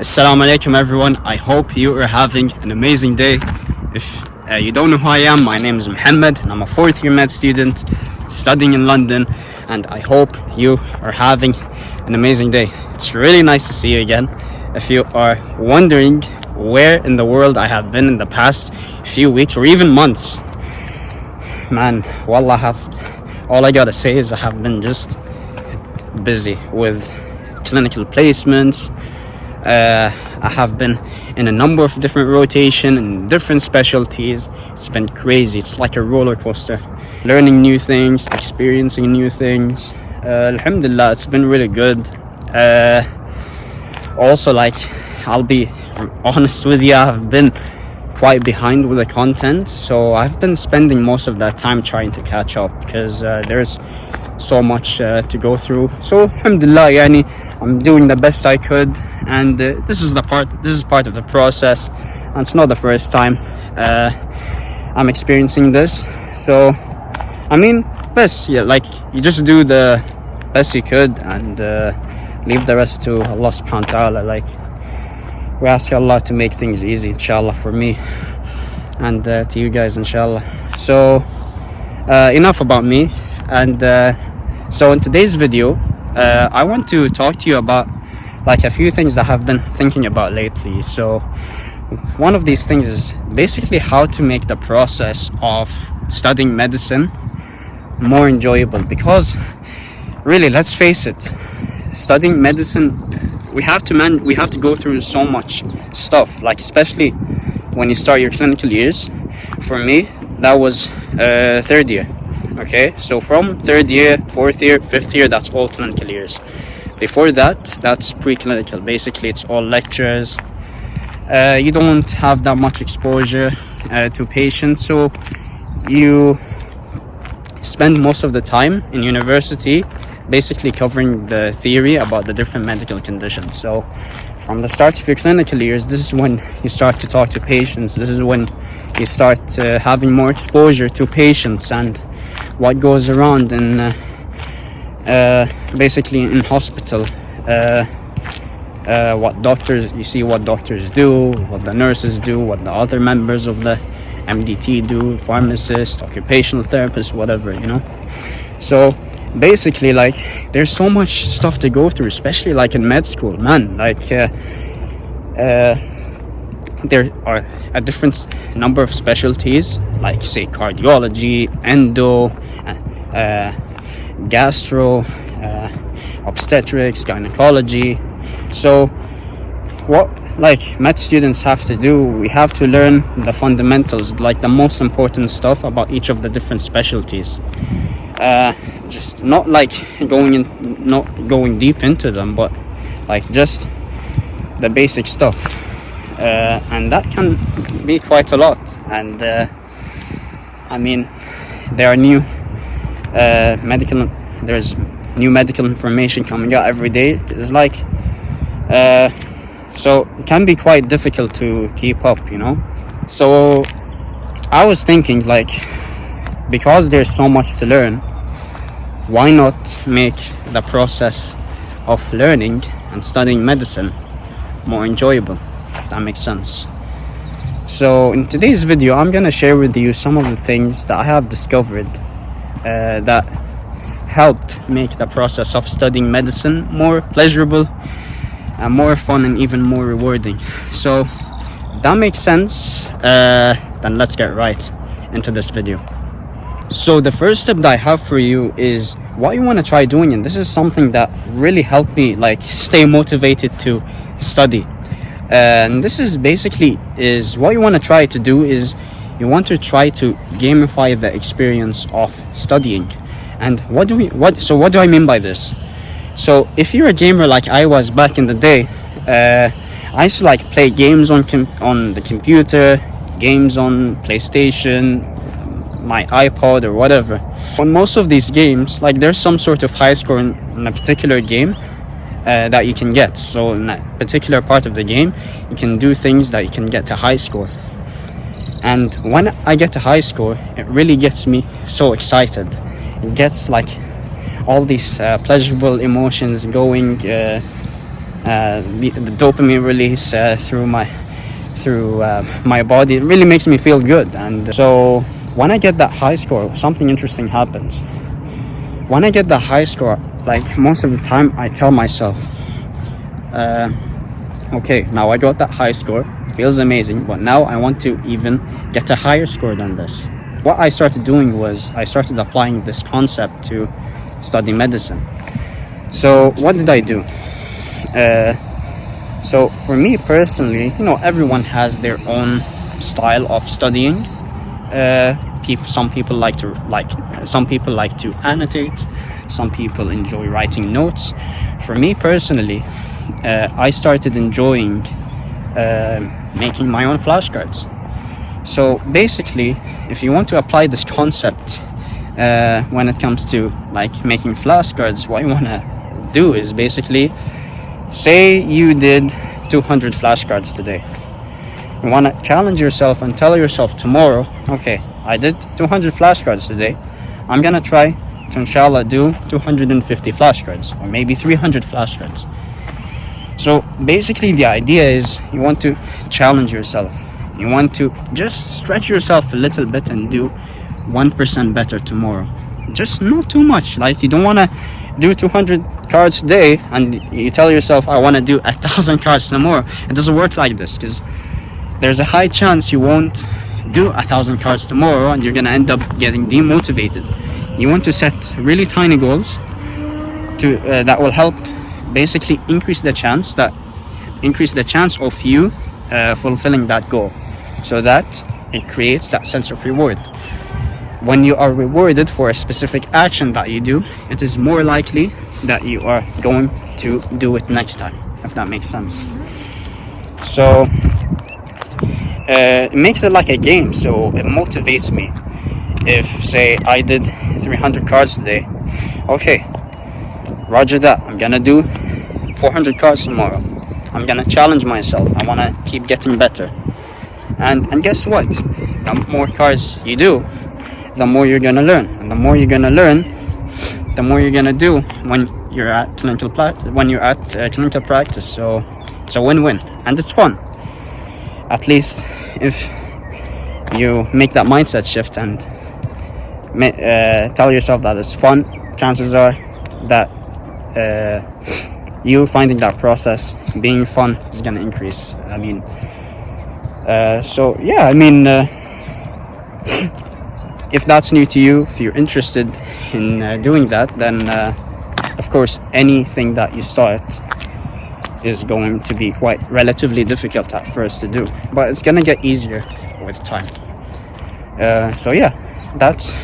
Assalamu alaikum everyone. I hope you are having an amazing day. If you don't know who I am, my name is Muhammad and I'm a fourth year med student studying in London, and I hope you are having an amazing day. It's really nice to see you again. If you are wondering where in the world I have been in the past few weeks or even months, man, wallah, all I gotta say is I have been just busy with clinical placements. I have been in a number of different rotations and different specialties. It's been crazy. It's like a roller coaster. Learning new things, experiencing new things. Alhamdulillah, it's been really good. Also, like, I'll be honest with you, I've been quite behind with the content, so I've been spending most of that time trying to catch up because there's so much to go through. So alhamdulillah, yani, I'm doing the best I could, and this is part of the process, and it's not the first time I'm experiencing this. So I mean, like, you just do the best you could and leave the rest to Allah subhanahu wa ta'ala. Like, we ask Allah to make things easy, inshallah, for me and to you guys, inshallah. So enough about me. And so in today's video, I want to talk to you about like a few things that I've been thinking about lately. So one of these things is basically how to make the process of studying medicine more enjoyable, because really, let's face it, studying medicine, we have to go through so much stuff, like especially when you start your clinical years. For me, that was third year. Okay, so from third year, fourth year, fifth year, that's all clinical years. Before that, that's pre-clinical. Basically, it's all lectures. You don't have that much exposure to patients, so you spend most of the time in university basically covering the theory about the different medical conditions. So from the start of your clinical years, this is when you start to talk to patients. This is when you start having more exposure to patients and what goes around in basically in hospital. What doctors do, what the nurses do, what the other members of the MDT do, pharmacists, occupational therapists, whatever, you know. So basically, like, there's so much stuff to go through, especially like in med school, man. Like there are a different number of specialties, like say cardiology, endo, gastro, obstetrics, gynecology. So what like med students have to do, we have to learn the fundamentals, like the most important stuff about each of the different specialties. Just not like not going deep into them, but like just the basic stuff. And that can be quite a lot. And I mean, there are there's new medical information coming out every day. It's like so it can be quite difficult to keep up, you know. So I was thinking, like, because there's so much to learn, why not make the process of learning and studying medicine more enjoyable, if that makes sense. So in today's video, I'm gonna share with you some of the things that I have discovered that helped make the process of studying medicine more pleasurable and more fun and even more rewarding. So if that makes sense, then let's get right into this video. So the first step that I have for you is what you want to try doing, and this is something that really helped me like stay motivated to study. And this is basically what you want to try to do is you want to try to gamify the experience of studying. And what do I mean by this? So if you're a gamer like I was back in the day, I used to like play games on the computer, games on PlayStation, my iPod or whatever. On most of these games, like, there's some sort of high score in a particular game that you can get. So in that particular part of the game, you can do things that you can get a high score. And when I get a high score, it really gets me so excited. It gets like all these pleasurable emotions going. the dopamine release through my body. It really makes me feel good. And so when I get that high score, something interesting happens. When I get that high score, like most of the time I tell myself, okay, now I got that high score, it feels amazing, but now I want to even get a higher score than this. What I started doing was I started applying this concept to study medicine. So what did I do? So for me personally, everyone has their own style of studying. Some people like to annotate. Some people enjoy writing notes. For me personally, I started enjoying making my own flashcards. So basically, if you want to apply this concept when it comes to like making flashcards, what you want to do is basically, say you did 200 flashcards today. You want to challenge yourself and tell yourself tomorrow, okay, I did 200 flashcards today. I'm going to try to, inshallah, do 250 flashcards or maybe 300 flashcards. So basically the idea is you want to challenge yourself. You want to just stretch yourself a little bit and do 1% better tomorrow. Just not too much. Like, you don't want to do 200 cards today and you tell yourself, I want to do 1,000 cards tomorrow. It doesn't work like this, because there's a high chance you won't do 1,000 cards tomorrow and you're going to end up getting demotivated. You want to set really tiny goals to that will help basically increase the chance of you fulfilling that goal, so that it creates that sense of reward. When you are rewarded for a specific action that you do, it is more likely that you are going to do it next time, if that makes sense. So it makes it like a game, so it motivates me. If, say, I did 300 cards today, okay, roger that, I'm gonna do 400 cards tomorrow. I'm gonna challenge myself. I wanna keep getting better. And guess what? The more cards you do, the more you're gonna learn. And the more you're gonna learn, the more you're gonna do when you're at clinical practice. So it's a win-win, and it's fun. At least if you make that mindset shift and tell yourself that it's fun, chances are that you finding that process being fun is gonna increase. If that's new to you, if you're interested in doing that, then of course anything that you start is going to be quite relatively difficult at first to do, but it's gonna get easier with time. That's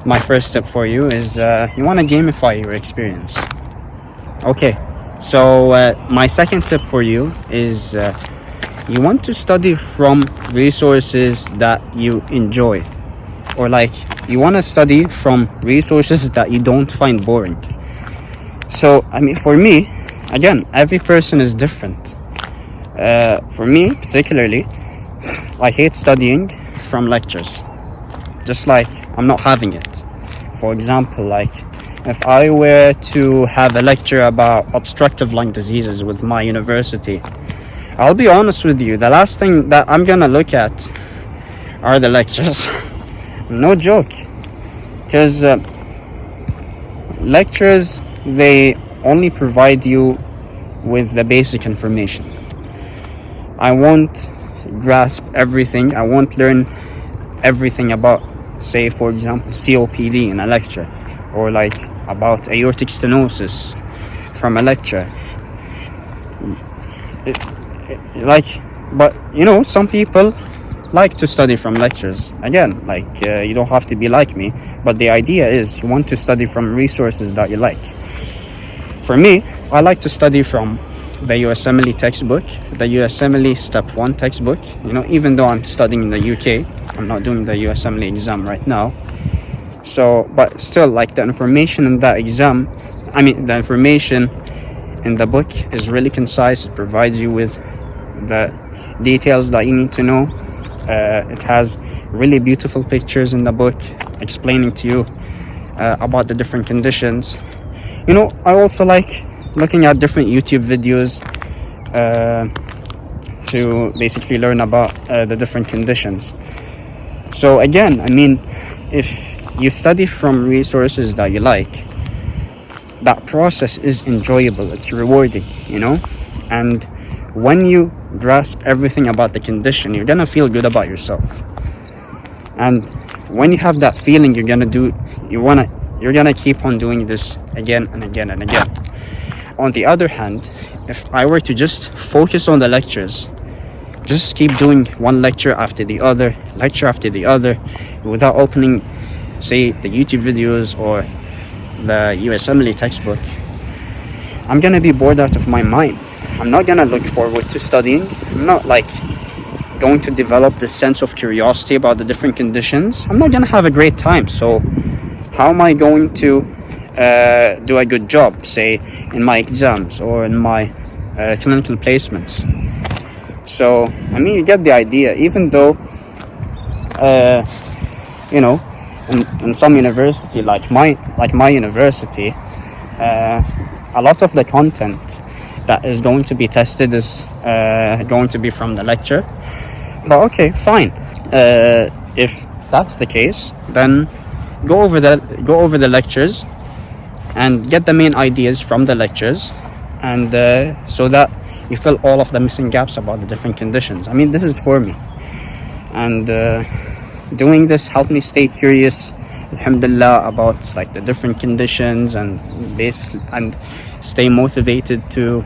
my first tip for you, is you want to gamify your experience. Okay, so my second tip for you is you want to study from resources that you enjoy, or like you want to study from resources that you don't find boring. So for me, again, every person is different. For me particularly, I hate studying from lectures. Just like I'm not having it. For example, like if I were to have a lecture about obstructive lung diseases with my university, I'll be honest with you, the last thing that I'm gonna look at are the lectures. No joke. Because lectures, they only provide you with the basic information. I won't grasp everything. I won't learn everything about, say, for example, COPD in a lecture, or like about aortic stenosis from a lecture. But some people like to study from lectures. Again, you don't have to be like me, but the idea is you want to study from resources that you like. For me, I like to study from the USMLE textbook, the USMLE Step 1 textbook. Even though I'm studying in the UK, I'm not doing the USMLE exam right now. So, but still, the information in that exam, the information in the book is really concise. It provides you with the details that you need to know. It has really beautiful pictures in the book explaining to you about the different conditions. I also like looking at different YouTube videos to basically learn about the different conditions. So again, I mean, if you study from resources that you like, that process is enjoyable, it's rewarding, you know. And when you grasp everything about the condition, you're gonna feel good about yourself. And when you have that feeling, you're gonna keep on doing this again and again and again. On the other hand, if I were to just focus on the lectures, just keep doing one lecture after the other, without opening, say, the YouTube videos or the USMLE textbook, I'm gonna be bored out of my mind. I'm not gonna look forward to studying. I'm not going to develop this sense of curiosity about the different conditions. I'm not gonna have a great time. So how am I going to do a good job, say, in my exams or in my clinical placements? So I mean, you get the idea. Even though you know, in some university like my university, a lot of the content that is going to be tested is going to be from the lecture. But okay, fine. If that's the case, then go over the lectures and get the main ideas from the lectures, and so that you fill all of the missing gaps about the different conditions. I mean, this is for me, and doing this helped me stay curious, alhamdulillah, about like the different conditions, and stay motivated to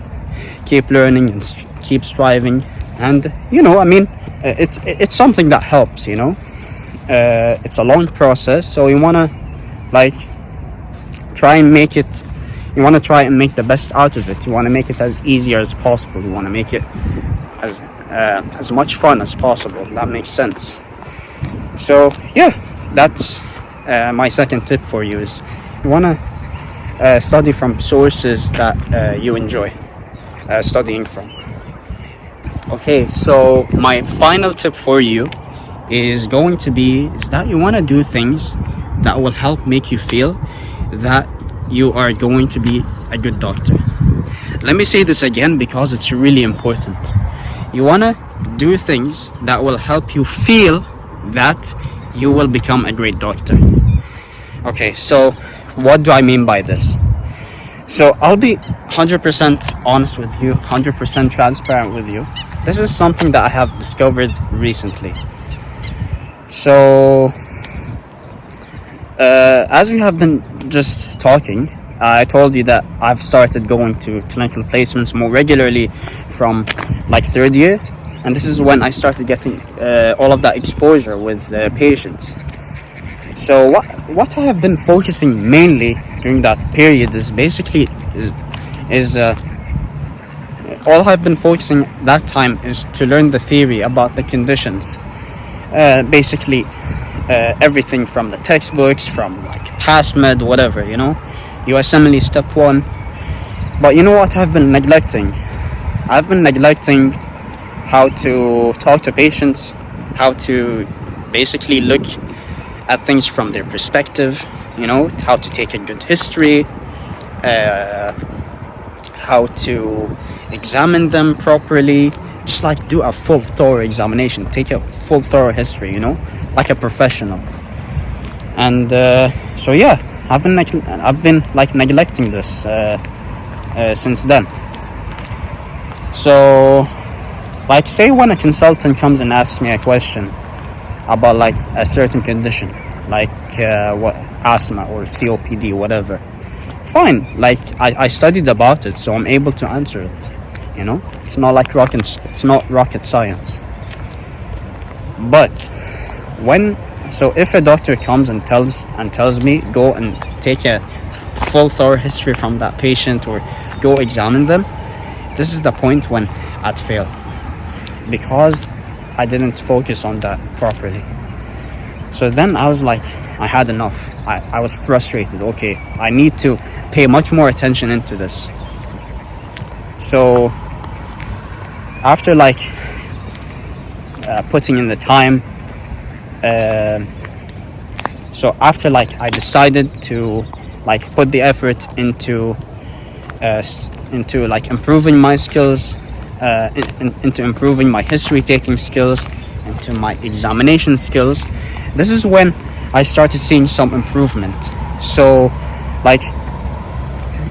keep learning and keep striving. And you know, I mean, it's something that helps, you know. It's a long process, so you want to try and make the best out of it. You want to make it as easy as possible. You want to make it as much fun as possible. That makes sense. So yeah, that's my second tip for you, is you want to study from sources that you enjoy studying from. Okay, so my final tip for you is going to be that you want to do things that will help make you feel that you are going to be a good doctor. Let me say this again because it's really important. You want to do things that will help you feel that you will become a great doctor. Okay, so what do I mean by this? So I'll be 100% honest with you, 100% transparent with you. This is something that I have discovered recently. So as we have been just talking, I told you that I've started going to clinical placements more regularly from like third year, and this is when I started getting all of that exposure with patients. So what I have been focusing mainly during that period is basically all I've been focusing that time is to learn the theory about the conditions. Basically everything from the textbooks, from like PassMed, whatever, you know, USMLE step 1. But you know what I've been neglecting? I've been neglecting how to talk to patients, how to basically look at things from their perspective, you know, how to take a good history, how to examine them properly, just like do a full thorough examination, take a full thorough history, you know, like a professional. And so yeah, I've been neglecting this since then. So like, say when a consultant comes and asks me a question about like a certain condition, like what, asthma or COPD, whatever, fine, like I studied about it, so I'm able to answer it, you know. It's not rocket science. But if a doctor comes and tells me go and take a full thorough history from that patient or go examine them, this is the point when I'd fail, because I didn't focus on that properly. So then I was like, I had enough. I was frustrated. Okay, I need to pay much more attention into this. So after like putting in the time, I decided to like put the effort into into like improving my skills, into improving my history taking skills, into my examination skills. This is when I started seeing some improvement. So like,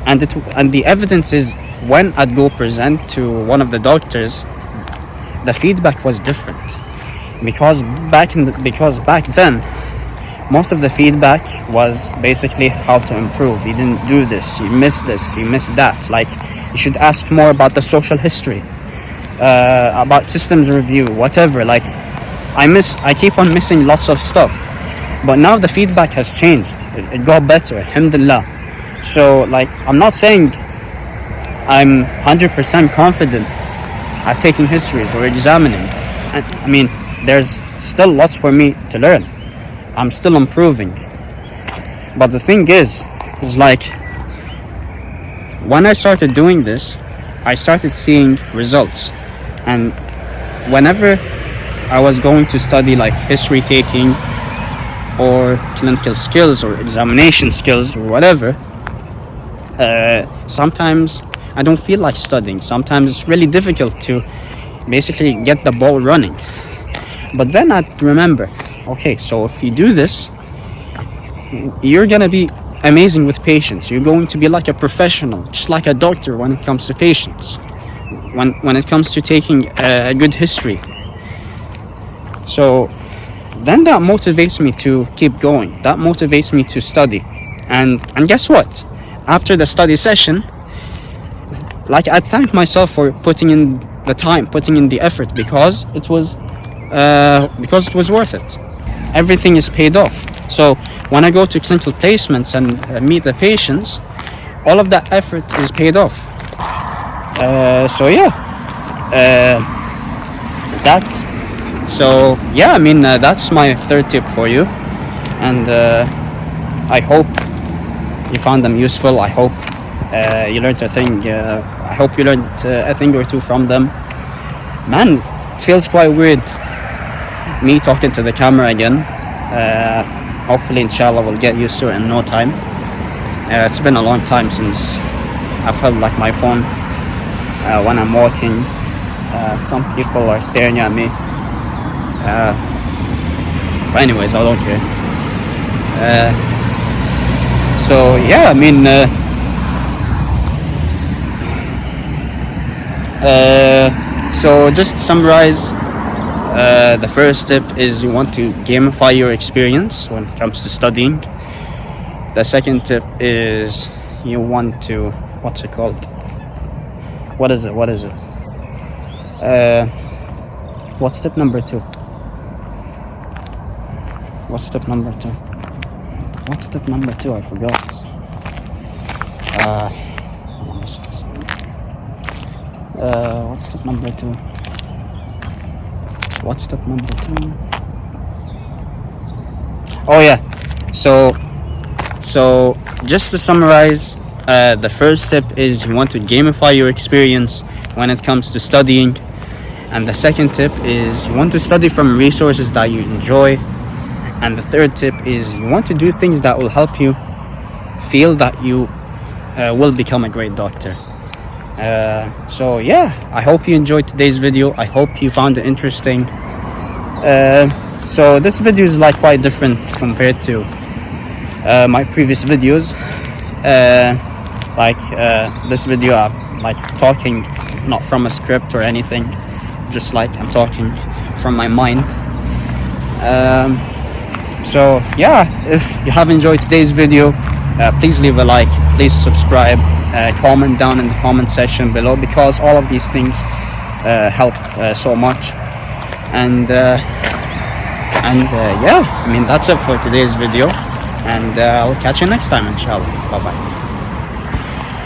and the evidence is, when I'd go present to one of the doctors, the feedback was different, because back then most of the feedback was basically how to improve. You didn't do this, you missed this, you missed that. Like, you should ask more about the social history, about systems review, whatever. Like, I keep on missing lots of stuff. But now the feedback has changed. It got better, alhamdulillah. So like, I'm not saying I'm 100% confident at taking histories or examining. I mean, there's still lots for me to learn. I'm still improving. But the thing is like, when I started doing this, I started seeing results. And whenever I was going to study like history taking or clinical skills or examination skills or whatever, sometimes I don't feel like studying. Sometimes it's really difficult to basically get the ball running. But then I remember, okay, so if you do this, you're gonna be amazing with patients. You're going to be like a professional, just like a doctor when it comes to patients, when it comes to taking a good history. So then that motivates me to keep going. That motivates me to study. And guess what? After the study session, like, I thank myself for putting in the time, putting in the effort, because it was worth it. Everything is paid off. So when I go to clinical placements and meet the patients, all of that effort is paid off. So yeah, that's my third tip for you, and I hope you found them useful. I hope you learned a thing. I hope you learned a thing or two from them. Man, it feels quite weird me talking to the camera again. Hopefully, inshallah, we'll get used to it in no time. It's been a long time since I've held like my phone when I'm walking. Some people are staring at me. But anyways, I don't care. So yeah, I mean, so just to summarize, the first tip is you want to gamify your experience when it comes to studying. The second tip is you want to, what's it called? What is it? What's tip number 2? What's tip number 2? I forgot. What's tip number 2? Oh yeah. So just to summarize, the first tip is you want to gamify your experience when it comes to studying. And the second tip is you want to study from resources that you enjoy. And the third tip is you want to do things that will help you feel that you will become a great doctor. So yeah, I hope you enjoyed today's video. I hope you found it interesting. So this video is like quite different compared to my previous videos. This video I'm like talking not from a script or anything, just like I'm talking from my mind. So yeah, if you have enjoyed today's video, please leave a like, please subscribe, comment down in the comment section below, because all of these things help so much. And yeah, I mean, that's it for today's video, and I'll catch you next time, inshallah. Bye bye.